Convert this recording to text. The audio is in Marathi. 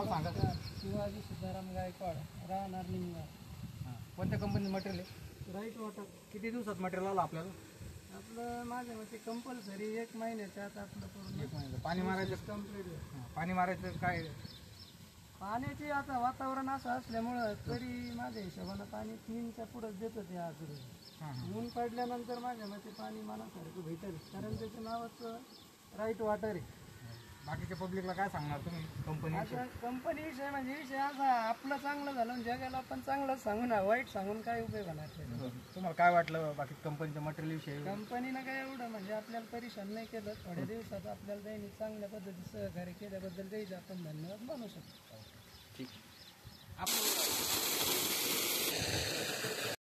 सांगा. शिवाजी सीताराम गायकवाड, राहणार लिंगार. कोणत्या कंपनीचं मटेरियल आहे? Right water. किती दिवसात मटेरियल आलं आपल्याला? आपलं माझ्या मते कंपल्सरी 1 महिन्याच्या आत आपलं पूर्ण 1 महिन्याचं. पाणी मारायचं? कम्प्लीट. पाणी मारायचं काय? पाण्याची आता वातावरण असं असल्यामुळं तरी माझ्या हिशोबानं पाणी 3च्या पुढंच देतं ते आज रोज. ऊन पडल्यानंतर माझ्या मते पाणी मनासारखं भेटेल, कारण त्याचं नावच राईट वॉटर आहे. बाकीच्या पब्लिकला काय सांगणार तुम्ही कंपनी? आता कंपनी विषय म्हणजे विषय असा, आपलं चांगलं झालं जगाला आपण चांगलं सांगू ना, वाईट सांगून काय उपयोग होणार? तुम्हाला काय वाटलं बाकी कंपनीच्या मटेरियल विषयी? कंपनीनं काय एवढं म्हणजे आपल्याला परेशान नाही केलं. थोड्या दिवसात आपल्याला त्यांनी चांगल्या पद्धतीने सहकार्य केल्याबद्दल त्याचं आपण धन्यवाद मानू शकतो. ठीक. आपण